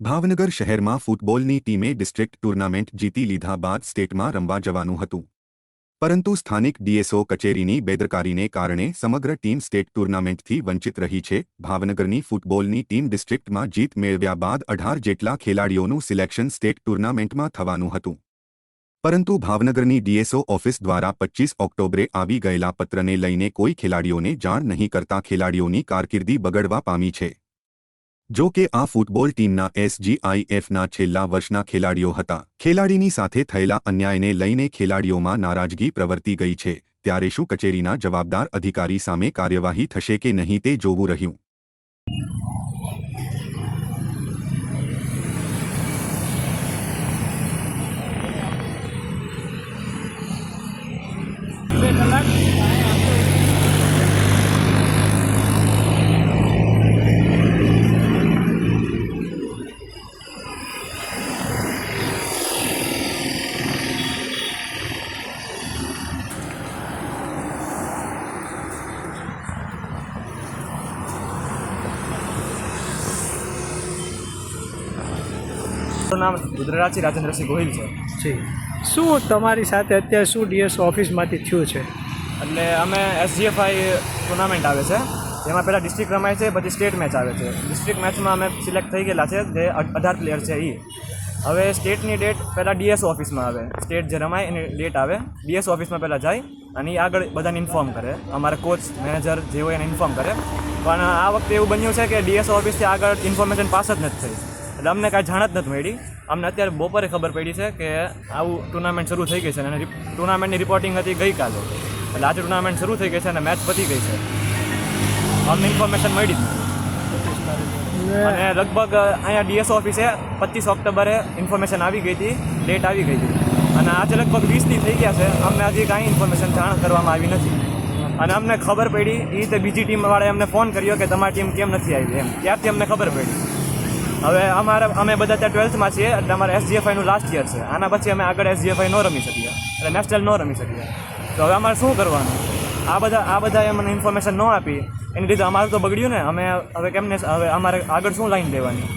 ભાવનગર શહેરમાં ફૂટબોલની ટીમે district tournament જીતી લીધા બાદ સ્ટેટમાં રમવા જવાનું હતું, પરંતુ સ્થાનિક ડીએસઓ કચેરીની બેદરકારીને કારણે સમગ્ર ટીમ સ્ટેટ ટૂર્નામેન્ટથી વંચિત રહી છે। ભાવનગરની ફૂટબોલની ટીમ ડિસ્ટ્રિક્ટમાં જીત મેળવ્યા બાદ 18 જેટલા ખેલાડીઓનું સિલેક્શન સ્ટેટ ટૂર્નામેન્ટમાં થવાનું હતું, પરંતુ ભાવનગરની ડીએસઓ ઓફિસ દ્વારા 25 ઓક્ટોબરે આવી ગયેલા પત્રને લઈને કોઈ ખેલાડીઓને જાણ નહીં કરતા ખેલાડીઓની કારકિર્દી બગડવા પામી છે। જો કે આ ફૂટબોલ ટીમના એસજીઆઈએફના છેલ્લા વર્ષના ખેલાડીઓ હતા। ખેલાડીની સાથે થયેલા અન્યાયને લઈને ખેલાડીઓમાં નારાજગી પ્રવર્તી ગઈ છે, ત્યારે શું કચેરીના જવાબદાર અધિકારી સામે કાર્યવાહી થશે કે નહીં તે જોવું રહ્યું। નામ રુદ્રરાજ રાજેન્દ્રસિંહ ગોહિલ છે। જી, શું તમારી સાથે અત્યારે શું ડીએસ ઓફિસમાંથી થયું છે? એટલે અમે એસજીએફઆઈ ટુર્નામેન્ટ આવે છે, જેમાં પહેલાં ડિસ્ટ્રિક્ટ રમાય છે, પછી સ્ટેટ મેચ આવે છે। ડિસ્ટ્રિક્ટ મેચમાં અમે સિલેક્ટ થઈ ગયેલા છે, જે 18 પ્લેયર છે એ। હવે સ્ટેટની ડેટ પહેલાં ડીએસઓ ઓફિસમાં આવે, સ્ટેટ જે રમાય એની ડેટ આવે, ડીએસઓ ઓફિસમાં પહેલાં જાય અને એ આગળ બધાને ઇન્ફોર્મ કરે, અમારા કોચ મેનેજર જે હોય એને ઇન્ફોર્મ કરે। પણ આ વખતે એવું બન્યું છે કે ડીએસઓ ઓફિસથી આગળ ઇન્ફોર્મેશન પાસ જ નથી થઈ, એટલે અમને કાંઈ જાણ જ નથી મળી। અમને અત્યારે બપોરે ખબર પડી છે કે આવું ટુર્નામેન્ટ શરૂ થઈ ગઈ છે, અને ટુર્નામેન્ટની રિપોર્ટિંગ હતી ગઈકાલે, એટલે આજે ટુર્નામેન્ટ શરૂ થઈ ગઈ છે અને મેચ પતી ગઈ છે, અમને ઇન્ફોર્મેશન મળી જ નથી। અને લગભગ અહીંયા ડીએસઓ ઓફિસે 25 ઓક્ટોબરે ઇન્ફોર્મેશન આવી ગઈ હતી, ડેટ આવી ગઈ હતી, અને આજે લગભગ 20 દી થઈ ગયા છે, અમને હજી કાંઈ ઇન્ફોર્મેશન જાણ કરવામાં આવી નથી। અને અમને ખબર પડી એ રીતે બીજી ટીમવાળાએ અમને ફોન કર્યો કે તમારી ટીમ કેમ નથી આવી, એમ ત્યારથી અમને ખબર પડી। હવે અમે બધા ત્યાં 12થમાં છીએ, એટલે અમારે એસજીએફઆઈનું લાસ્ટ યર છે, આના પછી અમે આગળ એસજીએફઆઈ ન રમી શકીએ, એટલે નેશનલ ન રમી શકીએ। તો હવે અમારે શું કરવાનું? આ બધાએ મને ઇન્ફોર્મેશન ન આપી, એની લીધે અમારું તો બગડ્યું ને। અમે હવે કેમને હવે અમારે આગળ શું લાઈન લેવાની?